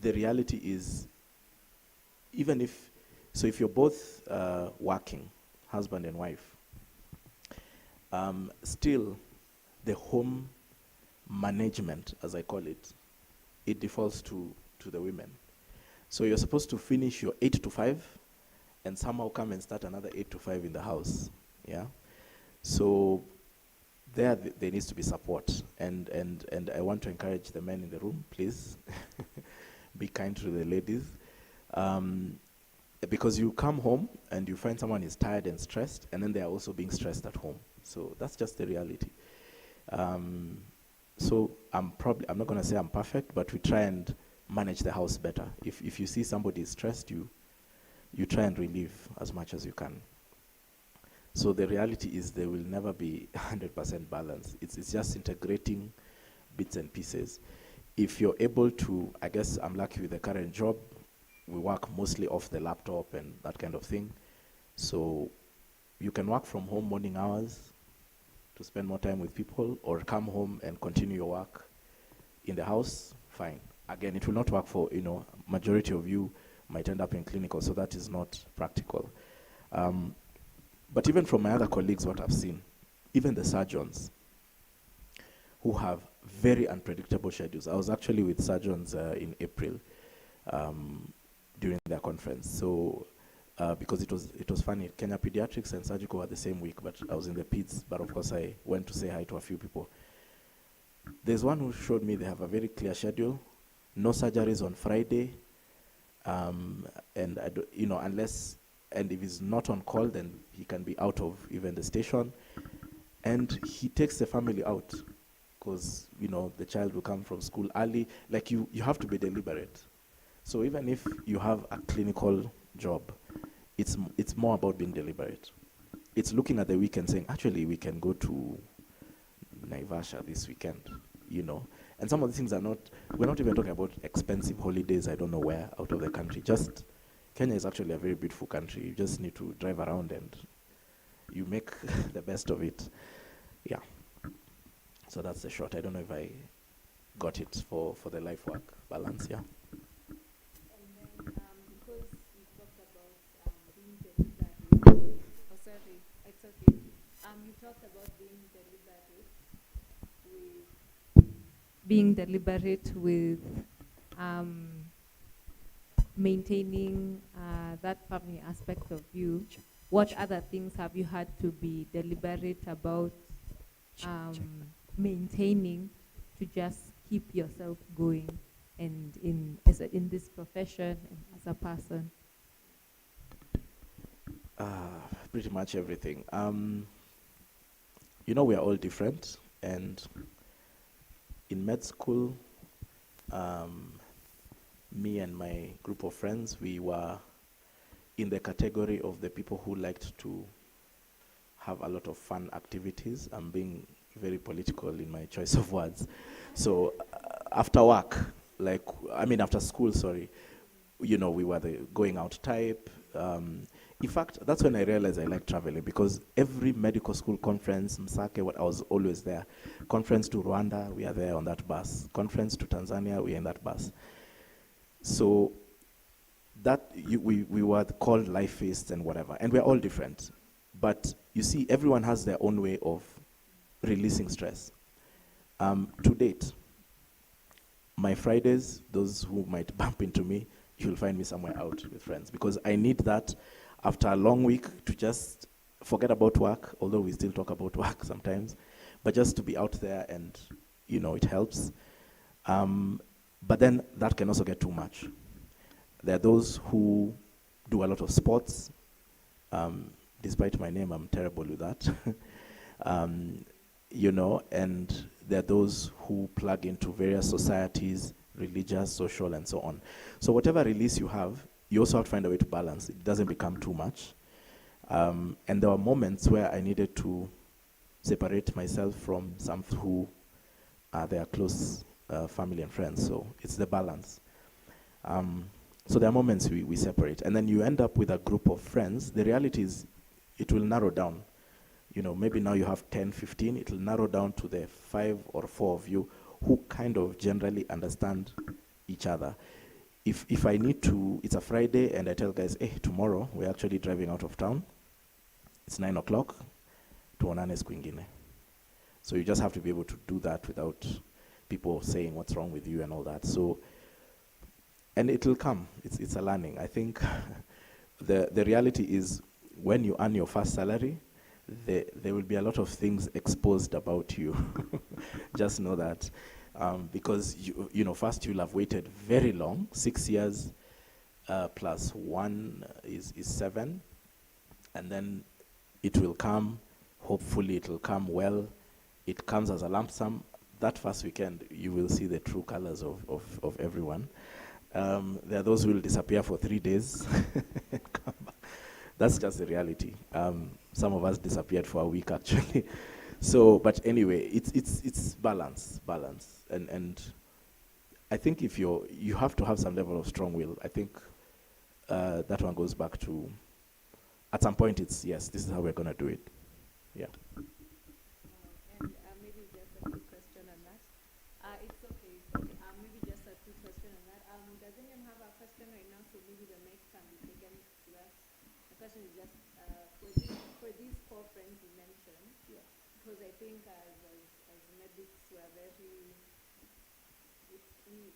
the reality is, even if, so if you're both working, husband and wife, still the home management, as I call it, it defaults to the women. So you're supposed to finish your 8 to 5 and somehow come and start another 8 to 5 in the house. Yeah. So there needs to be support. And I want to encourage the men in the room, please, be kind to the ladies. Because you come home and you find someone is tired and stressed, and then they are also being stressed at home. So that's just the reality. So I'm not going to say I'm perfect, but we try and manage the house better. If you see somebody is stressed, you try and relieve as much as you can. So the reality is there will never be 100% balance. It's just integrating bits and pieces. If you're able to, I guess I'm lucky with the current job, we work mostly off the laptop and that kind of thing. So you can work from home morning hours to spend more time with people, or come home and continue your work in the house, fine. Again, it will not work for, majority of you might end up in clinical, so that is not practical. But even from my other colleagues, what I've seen, even the surgeons who have very unpredictable schedules. I was actually with surgeons in April during their conference. So because it was funny, Kenya Pediatrics and Surgical were the same week, but I was in the peds, but of course I went to say hi to a few people. There's one who showed me they have a very clear schedule, no surgeries on Friday, and unless, and if he's not on call, then he can be out of even the station. And he takes the family out because, the child will come from school early. Like you have to be deliberate. So even if you have a clinical job, it's more about being deliberate. It's looking at the weekend saying, actually, we can go to Naivasha this weekend, And some of the things we're not even talking about expensive holidays, I don't know where, out of the country. Just, Kenya is actually a very beautiful country. You just need to drive around and you make the best of it. Yeah. So that's the short. I don't know if I got it for the life work balance, yeah. And then because you talked about being deliberate. Oh, sorry, it's okay. You talked about being deliberate with maintaining that family aspect of you. What other things have you had to be deliberate about maintaining to just keep yourself going and in this profession and as a person? Pretty much everything. We are all different, and in med school, me and my group of friends, we were in the category of the people who liked to have a lot of fun activities. I'm being very political in my choice of words. So after work, after school, sorry, we were the going out type. In fact, that's when I realized I like traveling, because every medical school conference, Msake, I was always there. Conference to Rwanda, we are there on that bus. Conference to Tanzania, we are in that bus. So that we were called life-ists and whatever, and we're all different. But you see, everyone has their own way of releasing stress. To date, my Fridays, those who might bump into me, you'll find me somewhere out with friends, because I need that after a long week to just forget about work, although we still talk about work sometimes, but just to be out there, and it helps. But then that can also get too much. There are those who do a lot of sports. Despite my name, I'm terrible with that. And there are those who plug into various societies, religious, social, and so on. So whatever release you have, you also have to find a way to balance. It doesn't become too much. And there were moments where I needed to separate myself from some who are their close family and friends. So it's the balance. So there are moments we separate. And then you end up with a group of friends. The reality is it will narrow down. Maybe now you have 10, 15. It will narrow down to the 5 or 4 of you who kind of generally understand each other. if I need to, it's a Friday, and I tell guys, hey, tomorrow we're actually driving out of town. It's 9 o'clock. Tuonane siku ingine. So you just have to be able to do that without people saying what's wrong with you and all that. So, and it will come. It's a learning. I think the reality is when you earn your first salary, there will be a lot of things exposed about you. Just know that. Because you know, first you'll have waited very long, 6 years plus 1 is 7, and then it will come. Hopefully it will come well. It comes as a lump sum. That first weekend, you will see the true colors of everyone. There are those who will disappear for 3 days and come back. That's just the reality. Some of us disappeared for a week, actually. So, but anyway, it's balance, and I think if you have to have some level of strong will. I think that one goes back to, at some point, it's yes, this is how we're gonna do it. Yeah. And maybe just a quick question on that. It's okay. It's okay. Maybe just a quick question on that. Does anyone have a question right now? So maybe the mic can be taken to that. The question is just for these 4 friends you mentioned. Yeah. Because I think as medics we're very,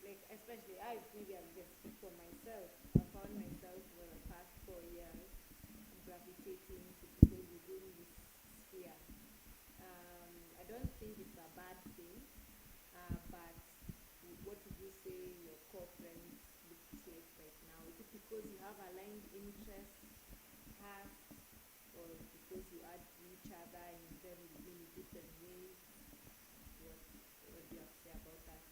like, especially maybe I'll just speak for myself. I found myself for the past 4 years gravitating to people within this sphere. I don't think it's a bad thing, but what would you say your core friends looks like right now? Is it because you have aligned interests, past, or because you add to each other in very many different ways? What do you have to say about that?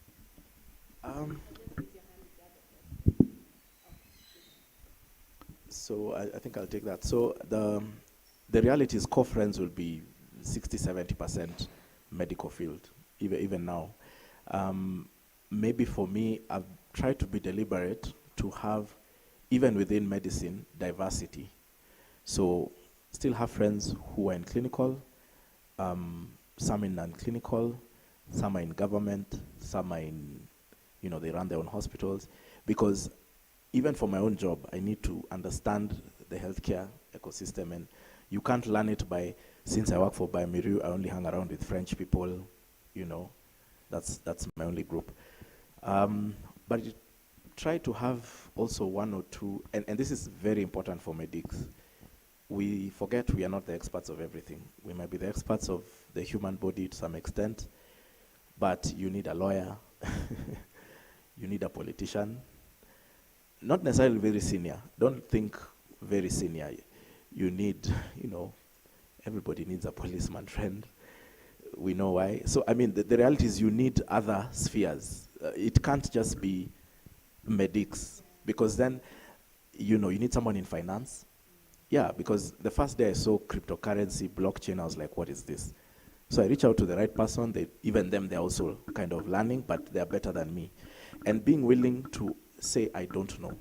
Just raise your hand if you have a question. Okay. So I think I'll take that. So the reality is core friends will be 60-70% medical field, even now. Maybe for me, I've tried to be deliberate to have, even within medicine, diversity. So still have friends who are in clinical, some in non-clinical, some are in government, some are in, they run their own hospitals. Because even for my own job, I need to understand the healthcare ecosystem, and you can't learn it by, since I work for Biomiriu, I only hang around with French people, that's my only group. But you try to have also 1 or 2, and this is very important for medics. We forget we are not the experts of everything. We might be the experts of the human body to some extent, but you need a lawyer, you need a politician, not necessarily very senior. Don't think very senior. You need, everybody needs a policeman friend. We know why. So, I mean, the reality is you need other spheres. It can't just be medics, because then, you need someone in finance. Yeah, because the first day I saw cryptocurrency, blockchain, I was like, what is this? So I reach out to the right person. Even them, they're also kind of learning, but they're better than me. And being willing to say, I don't know.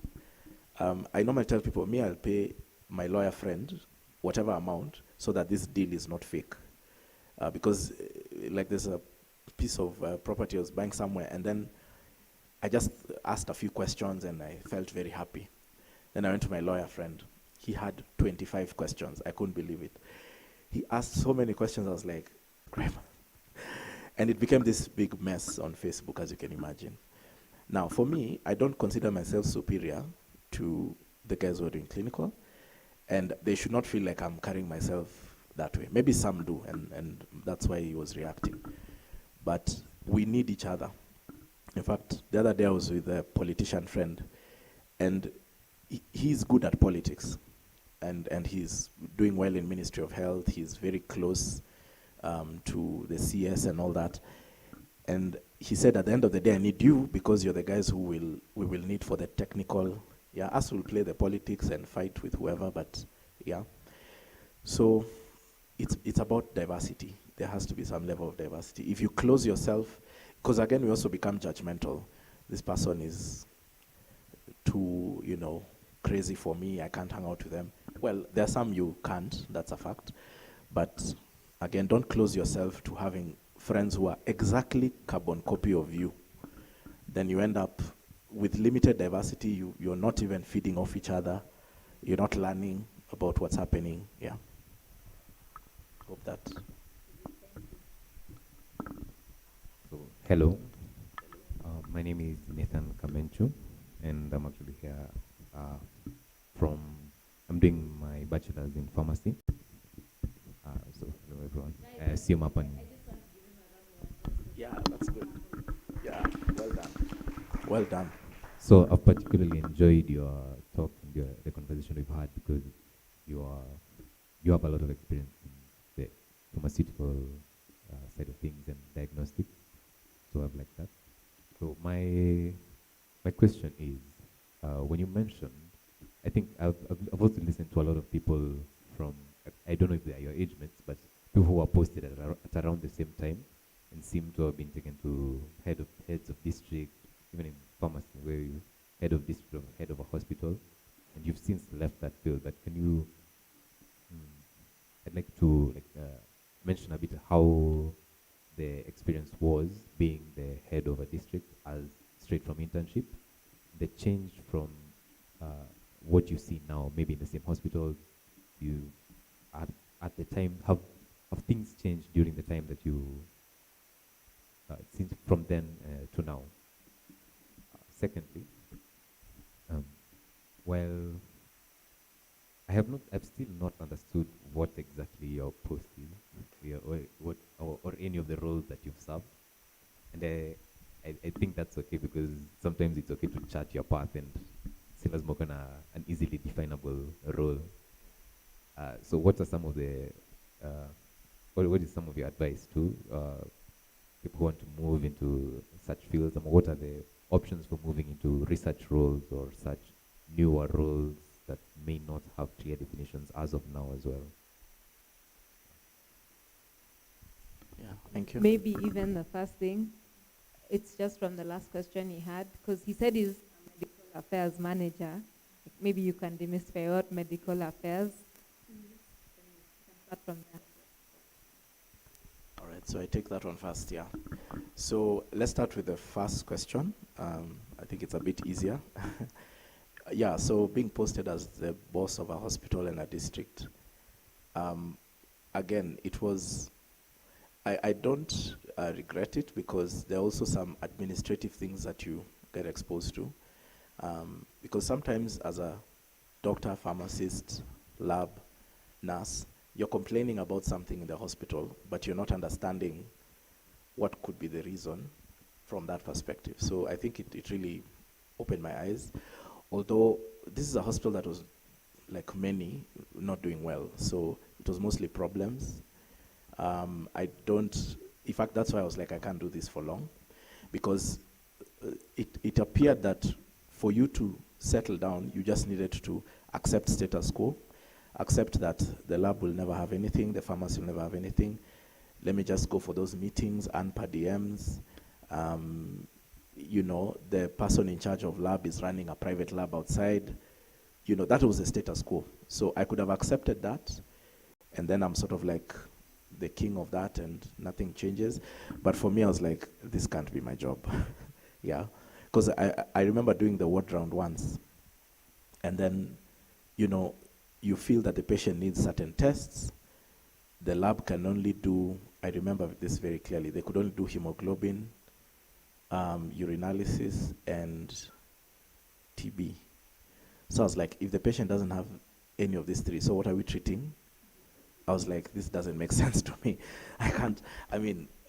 I normally tell people, I'll pay my lawyer friend whatever amount so that this deal is not fake. Because like there's a piece of property I was buying somewhere, and then I just asked a few questions and I felt very happy. Then I went to my lawyer friend. He had 25 questions. I couldn't believe it. He asked so many questions, I was like, crap. And it became this big mess on Facebook, as you can imagine. Now, for me, I don't consider myself superior to the guys who are doing clinical, and they should not feel like I'm carrying myself that way. Maybe some do, and that's why he was reacting. But we need each other. In fact, the other day I was with a politician friend, and he's good at politics, and he's doing well in Ministry of Health. He's very close to the CS and all that. And he said, at the end of the day, I need you because you're the guys who we will need for the technical. Yeah, us will play the politics and fight with whoever, but yeah. So it's about diversity. There has to be some level of diversity. If you close yourself, because again, we also become judgmental. This person is too, crazy for me. I can't hang out with them. Well, there are some you can't. That's a fact. But again, don't close yourself to having friends who are exactly carbon copy of you. Then you end up with limited diversity, you're not even feeding off each other. You're not learning about what's happening. Yeah. Hope that. So, hello. My name is Nathan Kamenchu, and I'm actually here from, I'm doing my bachelor's in pharmacy. So, hello everyone. See you, Mapani. Yeah, that's good. Yeah, well done. Well done. So, I've particularly enjoyed your talk and the conversation we've had because you have a lot of experience in the pharmaceutical side of things and diagnostics. So, I've liked that. So, my question is, when you mentioned, I think I've also listened to a lot of people from, I don't know if they are your age mates, but people who are posted at around the same time and seem to have been taken to heads of district, even in pharmacy, where you head of district or head of a hospital, and you've since left that field. But can you, I'd like to mention a bit how the experience was being the head of a district as straight from internship, the change from what you see now, maybe in the same hospital, you at the time, have things changed during the time that you, since from then to now? Secondly, well, I've still not understood what exactly your post is, or any of the roles that you've served. And I think that's okay because sometimes it's okay to chart your path and Silas Mokana an easily definable role. So what are some of the, what is some of your advice to people who want to move into such fields? And what are the options for moving into research roles or such newer roles that may not have clear definitions as of now as well? Yeah, thank you. Maybe even the first thing, it's just from the last question he had, because he said he's a medical affairs manager. Like maybe you can demystify what medical affairs. You can start from there. All right, so I take that one first, yeah. So let's start with the first question. I think it's a bit easier. Yeah, so being posted as the boss of a hospital in a district, again, it was, I don't regret it because there are also some administrative things that you get exposed to. Because sometimes as a doctor, pharmacist, lab, nurse, you're complaining about something in the hospital, but you're not understanding what could be the reason from that perspective. So I think it really opened my eyes. Although this is a hospital that was, like many, not doing well. So it was mostly problems. In fact, that's why I was like, I can't do this for long. Because it appeared that for you to settle down, you just needed to accept status quo, accept that the lab will never have anything, the pharmacy will never have anything. Let me just go for those meetings and per diems. You know, the person in charge of lab is running a private lab outside. You know, that was the status quo. So I could have accepted that, and then I'm sort of like the king of that and nothing changes. But for me, I was like, this can't be my job. Yeah, because I remember doing the ward round once, and then, you know, you feel that the patient needs certain tests. The lab can only do, I remember this very clearly, they could only do hemoglobin, urinalysis, and TB. So I was like, if the patient doesn't have any of these three, so what are we treating? I was like, this doesn't make sense to me.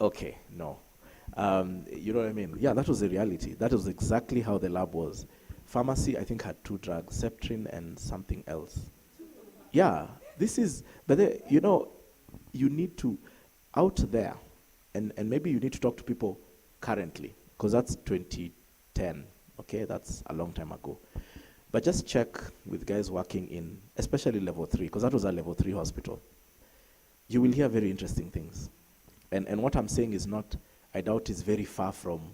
Okay, no. You know what I mean? Yeah, that was the reality. That was exactly how the lab was. Pharmacy, I think, had 2 drugs, Septrin and something else. Yeah, but you know, you need to, out there, and maybe you need to talk to people currently, because that's 2010, okay? That's a long time ago. But just check with guys working in, especially level 3, because that was a level 3 hospital. You will hear very interesting things. And what I'm saying is not, I doubt is very far from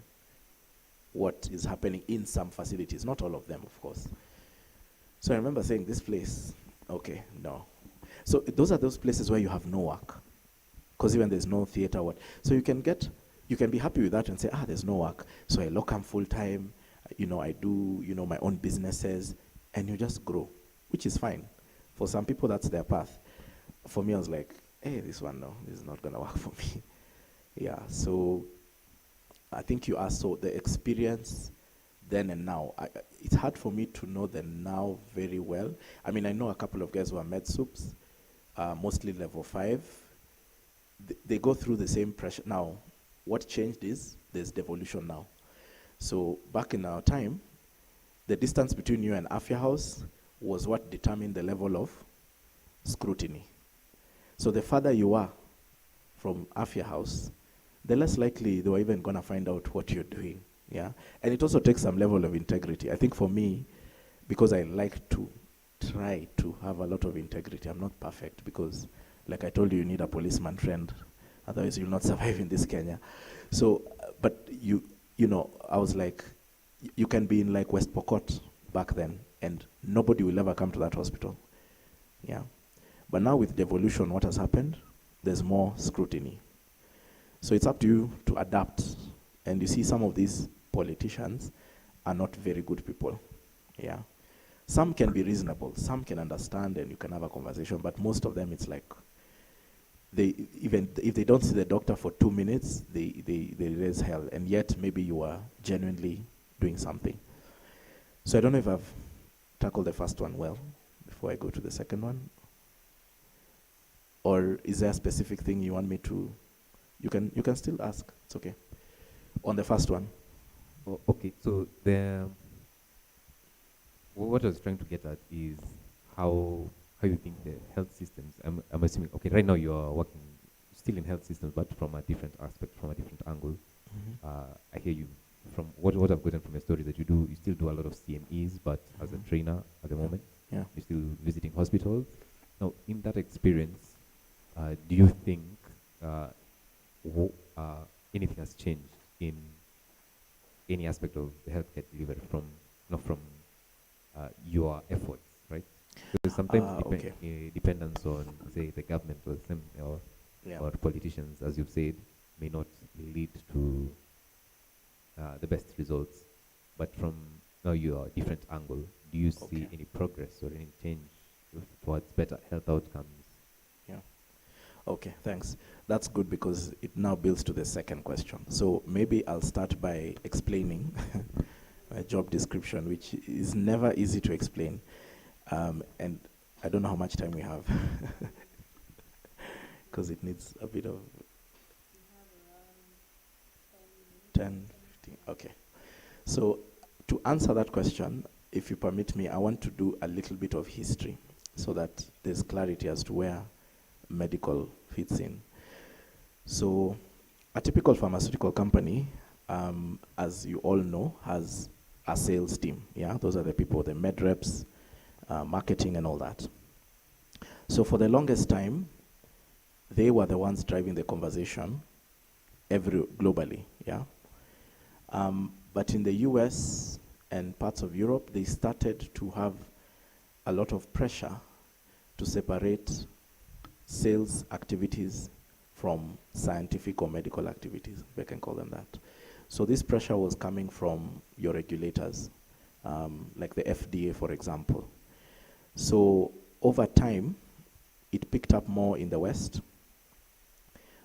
what is happening in some facilities, not all of them, of course. So I remember saying, this place, okay, no. So those are those places where you have no work, because even there's no theater, so you can be happy with that and say, there's no work. So I locum full time, I do, my own businesses, and you just grow, which is fine. For some people, that's their path. For me, I was like, hey, this one, no, this is not going to work for me. Yeah, so I think you asked, so the experience then and now. It's hard for me to know the now very well. I mean, I know a couple of guys who are med soups, mostly level 5. They go through the same pressure. Now, what changed is there's devolution now. So back in our time, the distance between you and Afia House was what determined the level of scrutiny. So the farther you are from Afia House, the less likely they were even going to find out what you're doing. Yeah, and it also takes some level of integrity. I think for me, because I like to try to have a lot of integrity, I'm not perfect because, like I told you, you need a policeman friend, otherwise you'll not survive in this Kenya. So, but I was like, you can be in like West Pokot back then, and nobody will ever come to that hospital. Yeah, but now with devolution, what has happened? There's more scrutiny. So it's up to you to adapt. And you see some of these politicians are not very good people. Yeah. Some can be reasonable, some can understand and you can have a conversation, but most of them it's like, even if they don't see the doctor for 2 minutes, they raise hell, and yet maybe you are genuinely doing something. So I don't know if I've tackled the first one well before I go to the second one. Or is there a specific thing you want me to, you can still ask, it's okay. On the first one. Oh, okay, so what I was trying to get at is how you think the health systems. I'm assuming, okay, right now you are working still in health systems, but from a different aspect, from a different angle. I hear you from what I've gotten from your story that you still do a lot of CMEs, but as a trainer at the moment. Yeah. You're still visiting hospitals. Now, in that experience, do you think anything has changed in any aspect of the healthcare delivery from your efforts, right? Because sometimes dependence on, say, the government or politicians, as you've said, may not lead to the best results. But from now your different angle, do you see any progress or any change towards better health outcomes? Yeah. Okay, thanks. That's good because it now builds to the second question. So maybe I'll start by explaining my job description, which is never easy to explain. And I don't know how much time we have because it needs a bit of 10, 15. Okay. So to answer that question, if you permit me, I want to do a little bit of history so that there's clarity as to where medical fits in. So a typical pharmaceutical company, as you all know, has a sales team. Yeah, those are the people, the med reps, marketing and all that. So for the longest time, they were the ones driving the conversation globally. Yeah. But in the US and parts of Europe, they started to have a lot of pressure to separate sales activities from scientific or medical activities, if I can call them that. So this pressure was coming from your regulators, like the FDA, for example. So over time, it picked up more in the West,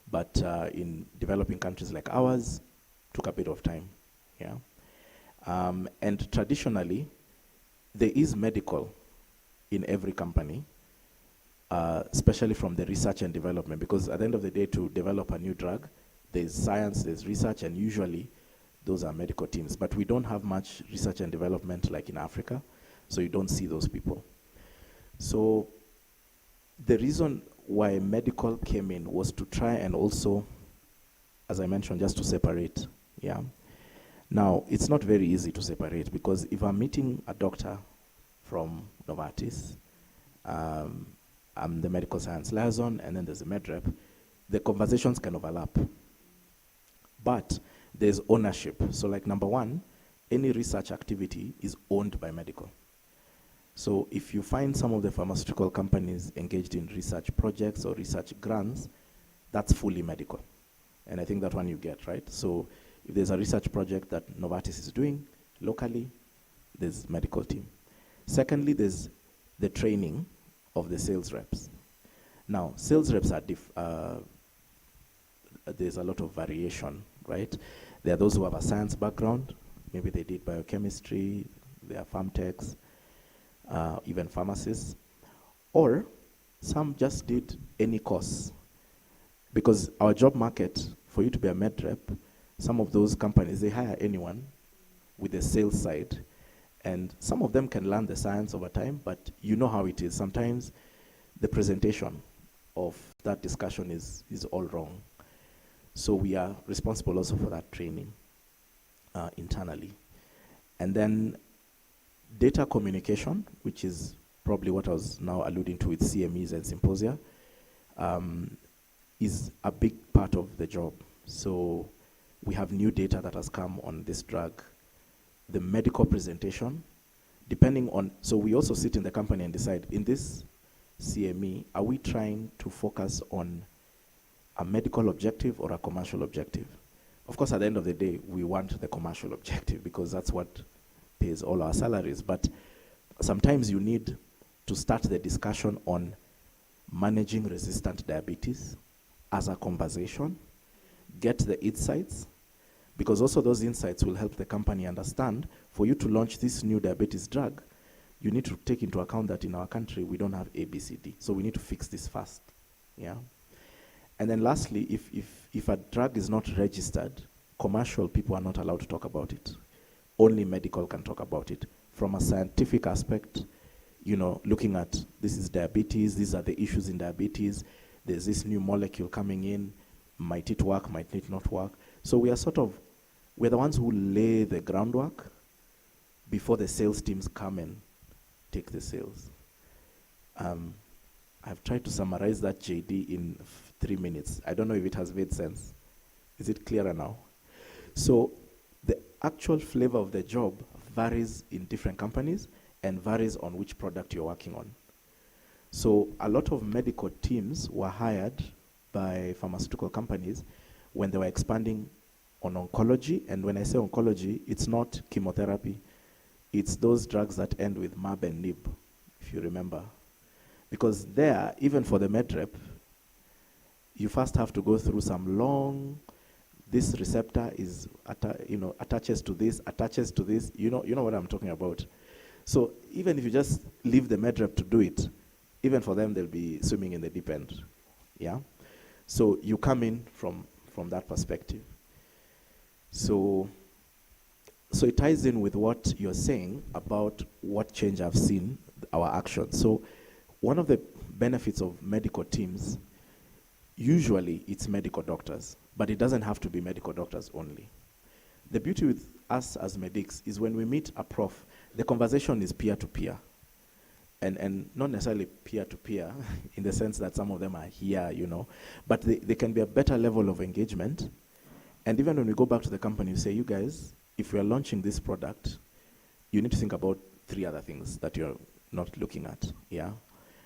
but in developing countries like ours, took a bit of time. Yeah. And traditionally, there is medical in every company, especially from the research and development, because at the end of the day, to develop a new drug, there's science, there's research, and usually those are medical teams. But we don't have much research and development like in Africa, so you don't see those people. So the reason why medical came in was to try and also, as I mentioned, just to separate. Yeah. Now, it's not very easy to separate because if I'm meeting a doctor from Novartis, I'm the medical science liaison, and then there's a med rep, the conversations can overlap. But there's ownership. So like number one, any research activity is owned by medical. So if you find some of the pharmaceutical companies engaged in research projects or research grants, that's fully medical. And I think that one you get, right? So if there's a research project that Novartis is doing, locally, there's medical team. Secondly, there's the training of the sales reps. Now, sales reps are there's a lot of variation, right? There are those who have a science background. Maybe they did biochemistry, they are farm techs, even pharmacists. Or some just did any course. Because our job market, for you to be a med rep, some of those companies, they hire anyone with the sales side. And some of them can learn the science over time, but you know how it is. Sometimes the presentation of that discussion is all wrong. So we are responsible also for that training internally. And then data communication, which is probably what I was now alluding to with CMEs and symposia, is a big part of the job. So we have new data that has come on this drug. The medical presentation, depending on, so we also sit in the company and decide, in this CME, are we trying to focus on a medical objective or a commercial objective? Of course, at the end of the day, we want the commercial objective because that's what pays all our salaries. But sometimes you need to start the discussion on managing resistant diabetes as a conversation, get the insights, because also those insights will help the company understand, for you to launch this new diabetes drug, you need to take into account that in our country, we don't have A, B, C, D. So we need to fix this fast, yeah? And then lastly, if a drug is not registered, commercial people are not allowed to talk about it. Only medical can talk about it. From a scientific aspect, you know, looking at this is diabetes, these are the issues in diabetes, there's this new molecule coming in, might it work, might it not work? So we are we're the ones who lay the groundwork before the sales teams come and take the sales. I've tried to summarize that JD in 3 minutes. I don't know if it has made sense. Is it clearer now? So the actual flavor of the job varies in different companies and varies on which product you're working on. So a lot of medical teams were hired by pharmaceutical companies when they were expanding on oncology. And when I say oncology, it's not chemotherapy. It's those drugs that end with MAB and NIB, if you remember. Because there, even for the med rep, you first have to go through some long, this receptor is, attaches to this, you know what I'm talking about. So even if you just leave the med rep to do it, even for them, they'll be swimming in the deep end, yeah? So you come in from that perspective. So it ties in with what you're saying about what change I've seen, our actions. So one of the benefits of medical teams, usually it's medical doctors, but it doesn't have to be medical doctors only. The beauty with us as medics is when we meet a prof, the conversation is peer-to-peer. And not necessarily peer-to-peer in the sense that some of them are here, but they can be a better level of engagement. And even when we go back to the company, you say, you guys, if we are launching this product, you need to think about 3 other things that you're not looking at, yeah?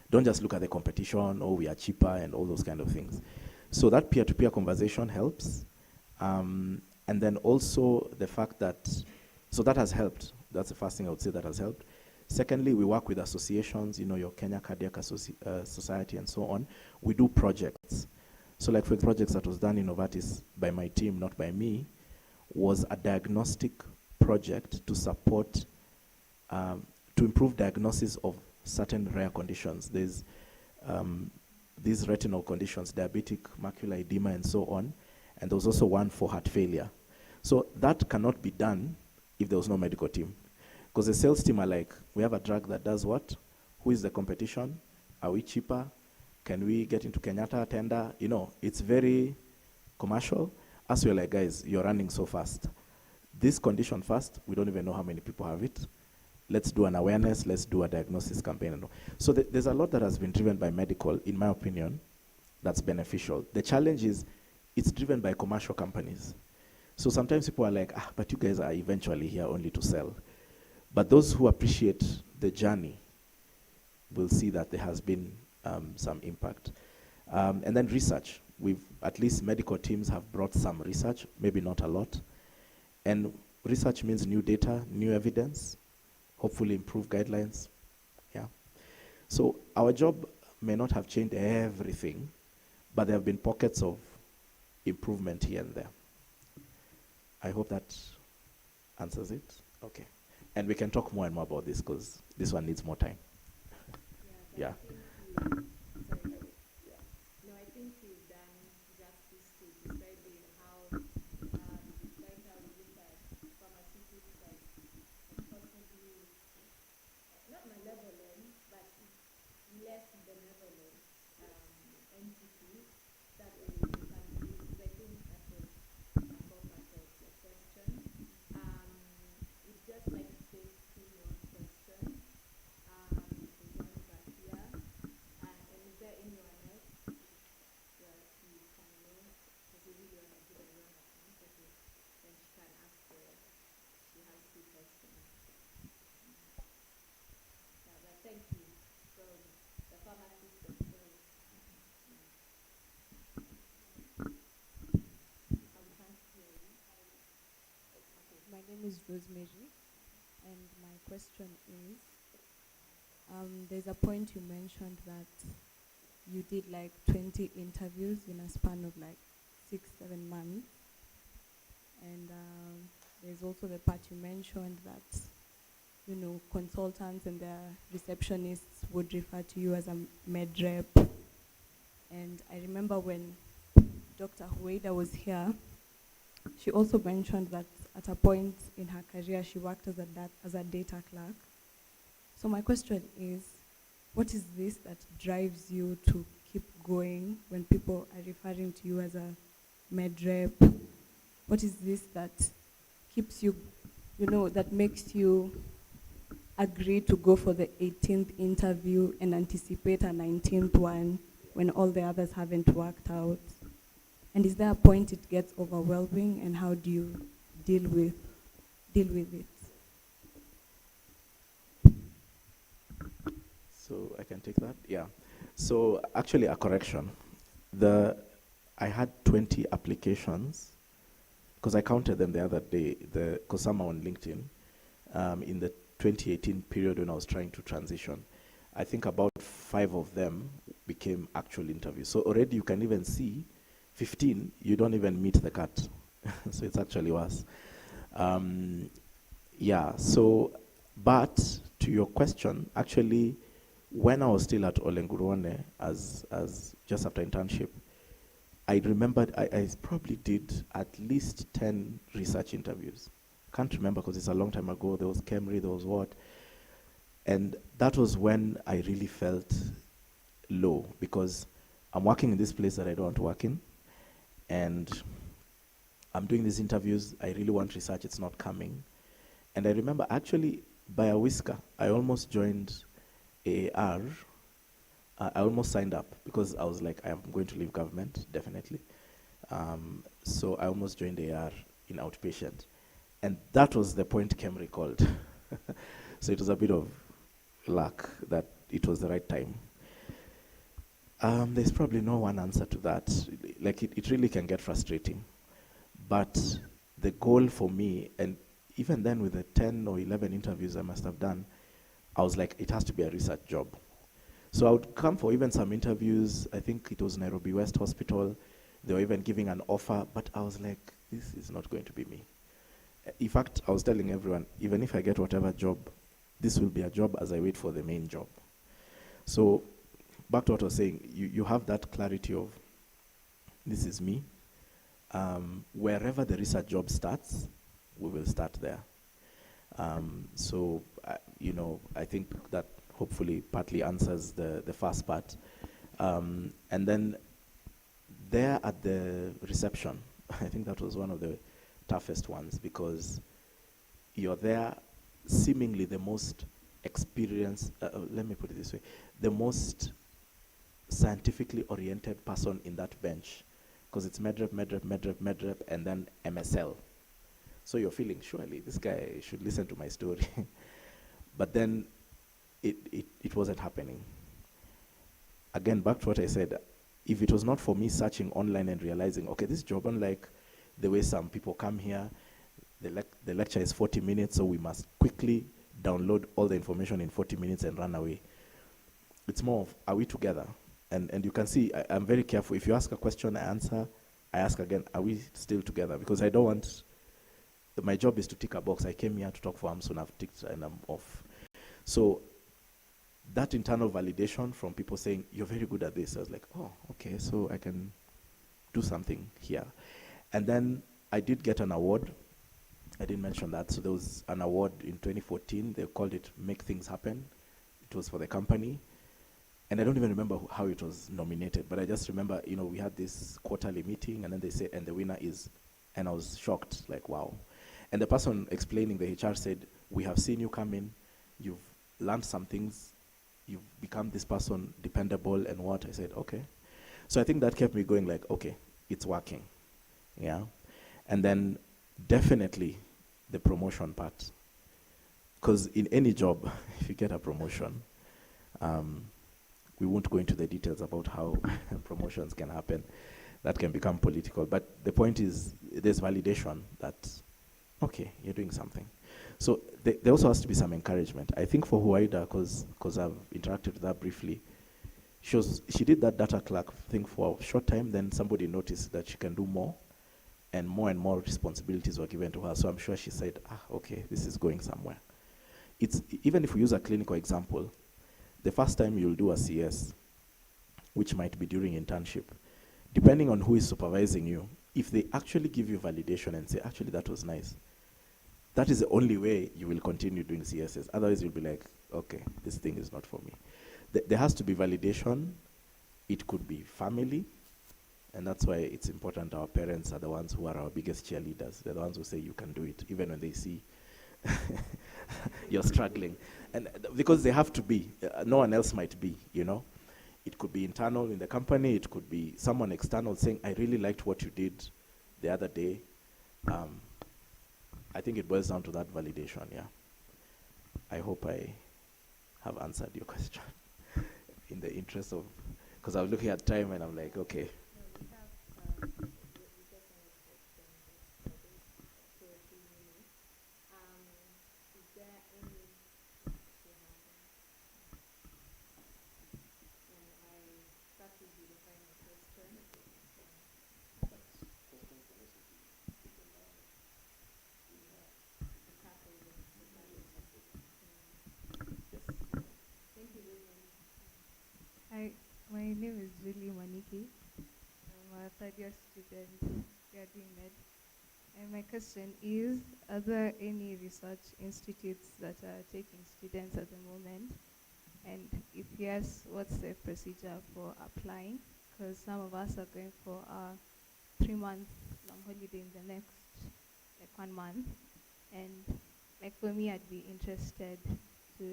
Don't just look at the competition, oh, we are cheaper, and all those kind of things. So that peer-to-peer conversation helps. And then also the fact that, so that has helped. That's the first thing I would say that has helped. Secondly, we work with associations, your Kenya Cardiac Society and so on. We do projects. So like for the projects that was done in Novartis by my team, not by me, was a diagnostic project to support, to improve diagnosis of certain rare conditions. There's these retinal conditions, diabetic macular edema and so on, and there was also one for heart failure. So that cannot be done if there was no medical team. Because the sales team are like, we have a drug that does what? Who is the competition? Are we cheaper? Can we get into Kenyatta tender? It's very commercial. As we're like, guys, you're running so fast. This condition first, we don't even know how many people have it. Let's do an awareness, let's do a diagnosis campaign. So there's a lot that has been driven by medical, in my opinion, that's beneficial. The challenge is, it's driven by commercial companies. So sometimes people are like, but you guys are eventually here only to sell. But those who appreciate the journey will see that there has been some impact. And then research. At least medical teams have brought some research, maybe not a lot. And research means new data, new evidence, hopefully improve guidelines. Yeah. So our job may not have changed everything, but there have been pockets of improvement here and there. I hope that answers it. Okay. And we can talk more and more about this because this one needs more time. Yeah, Yeah. but I think sorry. No, I think you've done justice to describing how you described how we look at pharmaceutics as possibly not malevolent, but less benevolent entity that we can use. So I think that was a core part of your question. We'd just like to take two more questions. There's one over here. And is there anyone else that you can know? Because we really want to give everyone a chance. Okay. Then she can ask she has two questions. Yeah, but thank you from the pharmacist themselves. We can't hear you. Okay. My name is Rosemary, and my question is, there's a point you mentioned that you did like 20 interviews in a span of like 6-7 months, and there's also the part you mentioned that, you know, consultants and their receptionists would refer to you as a med rep. And I remember when Dr. Hueda was here, she also mentioned that at a point in her career, she worked as a data clerk. So my question is, what is this that drives you to keep going when people are referring to you as a med rep? What is this that keeps you, you know, that makes you agree to go for the 18th interview and anticipate a 19th one when all the others haven't worked out? And is there a point it gets overwhelming, and how do you deal with it? So I can take that? Yeah. So actually a correction. I had 20 applications because I counted them the other day, because some are on LinkedIn, in the 2018 period when I was trying to transition. I think about 5 of them became actual interviews. So already you can even see 15, you don't even meet the cut. So it's actually worse. Yeah, so, but to your question, actually, when I was still at Olenguruone as just after internship, I remembered I probably did at least 10 research interviews. Can't remember because it's a long time ago. There was Kemri, there was what. And that was when I really felt low because I'm working in this place that I don't want to work in. And I'm doing these interviews. I really want research. It's not coming. And I remember actually by a whisker, I almost joined AAR. I almost signed up because I was like, I'm going to leave government, definitely. So I almost joined AAR in outpatient. And that was the point Kemri called. So it was a bit of luck that it was the right time. There's probably no one answer to that. Like it really can get frustrating. But the goal for me, and even then with the 10 or 11 interviews I must have done, I was like, it has to be a research job. So I would come for even some interviews. I think it was Nairobi West Hospital. They were even giving an offer, but I was like, this is not going to be me. In fact, I was telling everyone, even if I get whatever job, this will be a job as I wait for the main job. So back to what I was saying, you have that clarity of, this is me. Wherever the research job starts, we will start there. So, I think that hopefully partly answers the first part. And then there at the reception, I think that was one of the toughest ones because you're there seemingly the most experienced, let me put it this way, the most scientifically oriented person in that bench because it's medrep, and then MSL. So you're feeling, surely this guy should listen to my story. But then it wasn't happening. Again, back to what I said, if it was not for me searching online and realizing, okay, this job, unlike the way some people come here, the lecture is 40 minutes, so we must quickly download all the information in 40 minutes and run away. It's more of, are we together? And you can see, I'm very careful. If you ask a question, I answer. I ask again, are we still together? Because I don't want, my job is to tick a box. I came here to talk for Amsun, I've ticked and I'm off. So that internal validation from people saying, you're very good at this, I was like, oh, okay, so I can do something here. And then I did get an award. I didn't mention that. So there was an award in 2014. They called it Make Things Happen. It was for the company. And I don't even remember how it was nominated, but I just remember, we had this quarterly meeting, and then they said, and the winner is, and I was shocked, like, wow. And the person explaining, the HR said, we have seen you come in, you've learned some things, you've become this person dependable and what. I said, okay. So I think that kept me going, like, okay, it's working, yeah. And then definitely the promotion part. Because in any job, if you get a promotion, we won't go into the details about how promotions can happen. That can become political. But the point is, there's validation that, okay, you're doing something. So there also has to be some encouragement. I think for Huwaida, because I've interacted with her briefly, she did that data clerk thing for a short time, then somebody noticed that she can do more and more responsibilities were given to her. So I'm sure she said, okay, this is going somewhere. Even if we use a clinical example, the first time you'll do a CS, which might be during internship, depending on who is supervising you, if they actually give you validation and say, actually, that was nice, that is the only way you will continue doing CSs. Otherwise, you'll be like, okay, this thing is not for me. There has to be validation. It could be family, and that's why it's important our parents are the ones who are our biggest cheerleaders. They're the ones who say you can do it, even when they see you're struggling. And because they have to be, no one else might be, It could be internal in the company, it could be someone external saying, I really liked what you did the other day. I think it boils down to that validation, yeah. I hope I have answered your question in the interest of, because I was looking at time and I'm like, okay. Hi, my name is Julie Maniki. I'm a third-year student studying med. And my question is, are there any research institutes that are taking students at the moment? And if yes, what's the procedure for applying? Because some of us are going for a 3-month long holiday in the next 1 month. And for me, I'd be interested to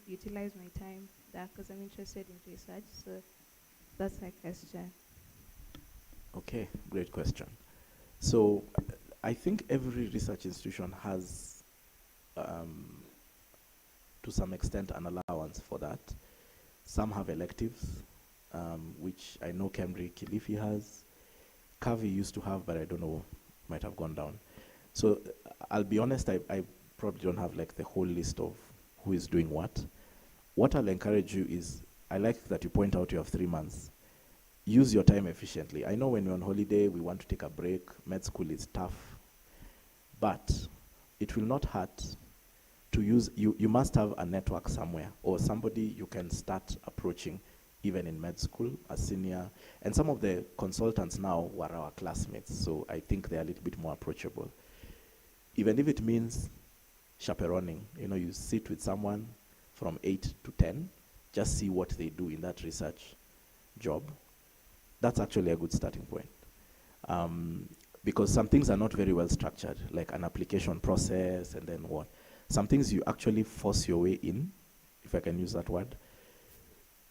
utilize my time there because I'm interested in research. So that's my question. Okay, great question. So I think every research institution has, to some extent, an allowance for that. Some have electives, which I know Cambridge Kilifi has. Kavi used to have, but I don't know, might have gone down. So I'll be honest, I probably don't have the whole list of who is doing what. What I'll encourage you is, I like that you point out you have 3 months. Use your time efficiently. I know when you're on holiday, we want to take a break. Med school is tough. But it will not hurt to use, you must have a network somewhere or somebody you can start approaching even in med school, a senior. And some of the consultants now were our classmates, so I think they're a little bit more approachable. Even if it means chaperoning, you sit with someone from 8 to 10, just see what they do in that research job. That's actually a good starting point. Because some things are not very well structured, like an application process and then what. Some things you actually force your way in, if I can use that word.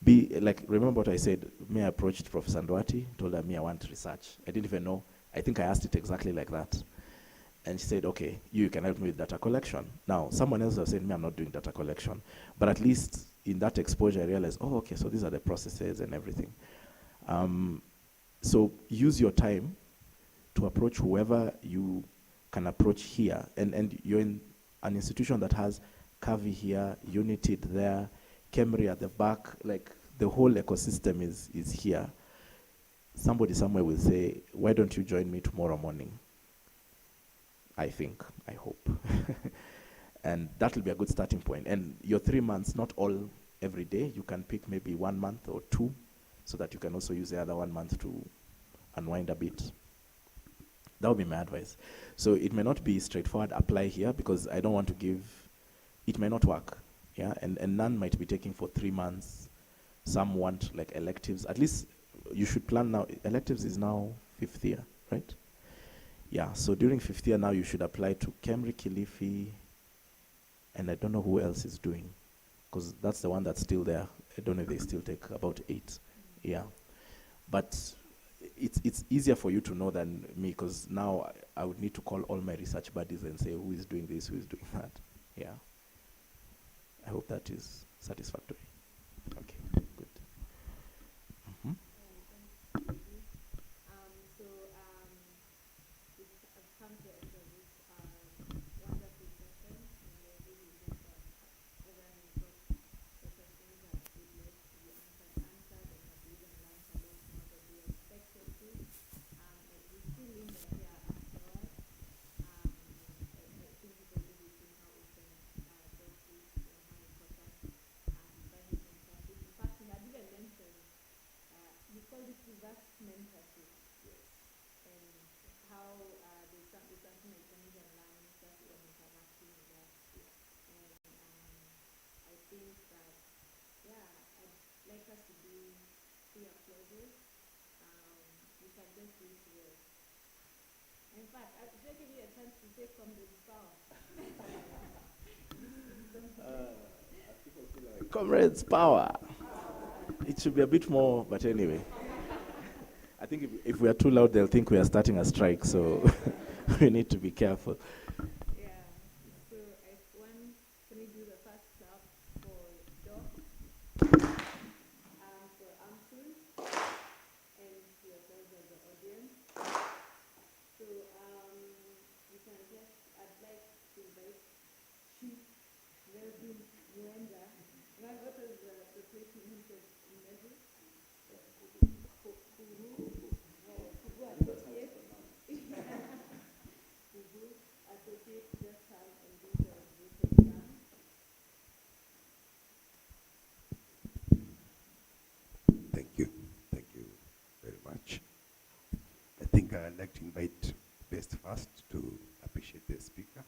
Remember what I said, me approached Professor Ndwati, told her, I want research. I didn't even know. I think I asked it exactly like that. And she said, okay, you can help me with data collection. Now, someone else was saying, I'm not doing data collection. But at least in that exposure, I realized, oh, okay, so these are the processes and everything. So use your time to approach whoever you can approach here, and you're in an institution that has Kavi here, United there, Kemri at the back, like the whole ecosystem is here. Somebody somewhere will say, why don't you join me tomorrow morning? I think, I hope. And that will be a good starting point. And your 3 months, not all every day. You can pick maybe 1 month or 2, so that you can also use the other 1 month to unwind a bit. That would be my advice. So it may not be straightforward, apply here, because I don't want to give, it may not work. Yeah, and none might be taking for 3 months. Some want like electives. At least you should plan now. Electives is now 5th year, right? Yeah, so during 5th year now you should apply to Kemri, Kilifi, and I don't know who else is doing, because that's the one that's still there. I don't know if they still take about 8. Yeah, but it's easier for you to know than me, because now I would need to call all my research buddies and say who is doing this, who is doing that. Yeah, I hope that is satisfactory. Okay, good. Mhm. So I've come to the end of this wonderful session, and I really hope that everyone got the questions that would like to be answered, and have even learned a lot more than we expected to. And we still linger here afterwards. I think people really see how open Doc is, and how important finding mentorship. In fact, we had even mentioned, you call it reverse mentorship. Yes. And how there's something I can even learn just from interacting with us. Yeah. And I think that, yeah, I'd like us to do 3 applauses. We can just do it together. In fact, should I give you a chance to say comrades power? Comrades, power. It should be a bit more, but anyway. I think if we are too loud, they'll think we are starting a strike, so we need to be careful. Yeah. So if one, can we do the first clap for Doc, for Amsun, and to yourselves as the audience. So you can just, I'd like to invite Chief Melvin Mwenda. What was the place you mentioned in Meru? Kubu Associate. Kubu Associate, just come and do the written exam. Thank you. Thank you very much. I think I'd like to invite Best first to appreciate the speaker.